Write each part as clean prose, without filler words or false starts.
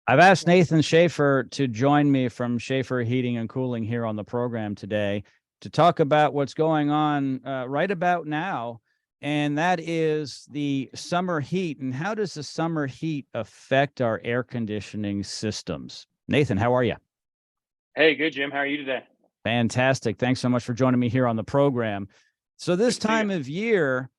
I've asked Nathan Shafer to join me from Shafer Heating and Cooling here on the program today to talk about what's going on right about now, and that is the summer heat. And how does the summer heat affect our air conditioning systems? Nathan, how are you? Hey, good, Jim. How are you today? Fantastic. Thanks so much for joining me here on the program. So Good this to see you. time of year,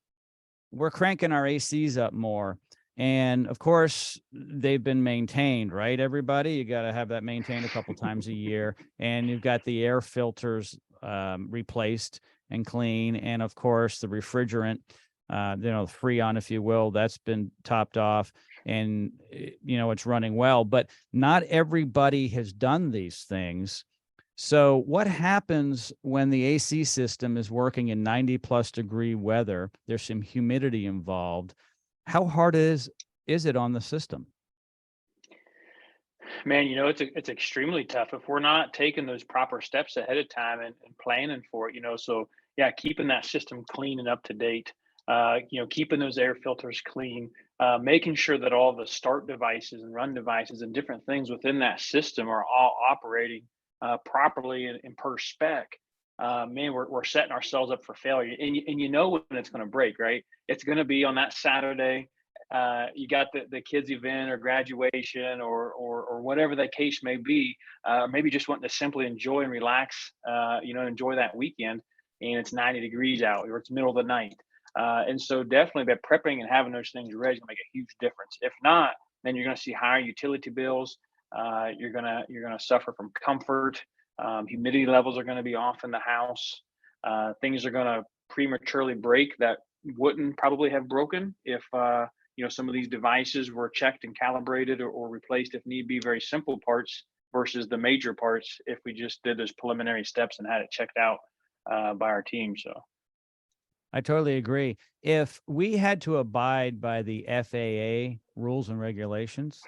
we're cranking our ACs up more. And of course, they've been maintained, right? Everybody, you got to have that maintained a couple times a year. And you've got the air filters replaced and clean. And of course, the refrigerant, Freon, if you will, that's been topped off and, it's running well. But not everybody has done these things. So what happens when the AC system is working in 90 plus degree weather? There's some humidity involved. How hard is it on the system? Man, it's extremely tough if we're not taking those proper steps ahead of time and planning for it. So yeah, keeping that system clean and up to date. Keeping those air filters clean, making sure that all the start devices and run devices and different things within that system are all operating properly and per spec. Man, we're setting ourselves up for failure, and you know when it's going to break, right? It's going to be on that Saturday. You got the kids event or graduation or whatever the case may be, maybe just wanting to simply enjoy and relax, enjoy that weekend, and it's 90 degrees out or it's middle of the night. And so definitely by prepping and having those things ready is gonna make a huge difference. If not, then you're gonna see higher utility bills. You're gonna suffer from comfort. Humidity levels are gonna be off in the house. Things are gonna prematurely break that wouldn't probably have broken if some of these devices were checked and calibrated or replaced if need be, very simple parts versus the major parts if we just did those preliminary steps and had it checked out by our team. So I totally agree. If we had to abide by the FAA rules and regulations,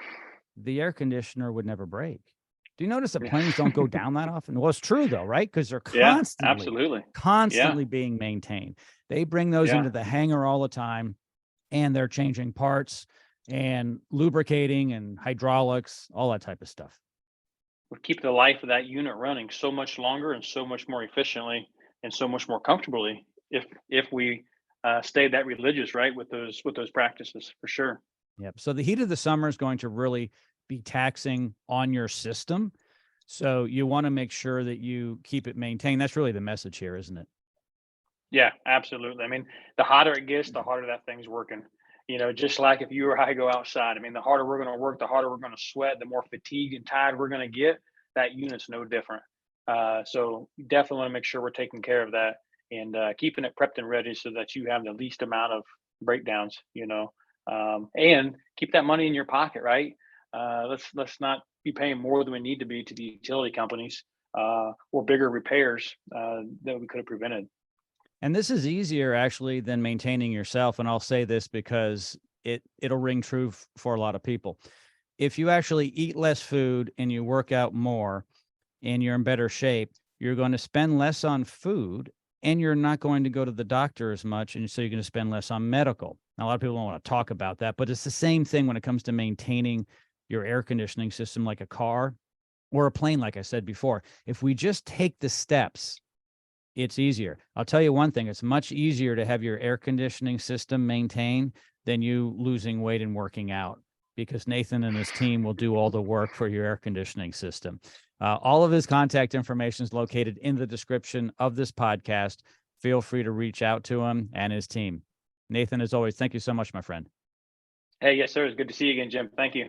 the air conditioner would never break. Do you notice that yeah, planes don't go down that often? Well, it's true though, right? Because they're yeah, constantly, absolutely. Yeah, constantly being maintained. They bring those yeah. into the hangar all the time, and they're changing parts and lubricating and hydraulics, all that type of stuff. Would keep the life of that unit running so much longer and so much more efficiently and so much more comfortably if we stayed that religious, right, with those practices for sure. Yep. So the heat of the summer is going to really be taxing on your system. So you want to make sure that you keep it maintained. That's really the message here, isn't it? Yeah, absolutely. I mean, the hotter it gets, the harder that thing's working. Just like if you or I go outside, I mean, the harder we're going to work, the harder we're going to sweat, the more fatigued and tired we're going to get. That unit's no different. So definitely want to make sure we're taking care of that and keeping it prepped and ready so that you have the least amount of breakdowns. And keep that money in your pocket, right? Let's not be paying more than we need to be to the utility companies or bigger repairs that we could have prevented. And this is easier actually than maintaining yourself. And I'll say this because it'll ring true for a lot of people. If you actually eat less food and you work out more and you're in better shape, you're going to spend less on food and you're not going to go to the doctor as much. And so you're going to spend less on medical. Now, a lot of people don't want to talk about that, but it's the same thing when it comes to maintaining your air conditioning system, like a car or a plane. Like I said before, if we just take the steps, it's easier. I'll tell you one thing, it's much easier to have your air conditioning system maintained than you losing weight and working out, because Nathan and his team will do all the work for your air conditioning system. All of his contact information is located in the description of this podcast. Feel free to reach out to him and his team. Nathan, as always, thank you so much, my friend. Hey, yes, sir. It's good to see you again, Jim. Thank you.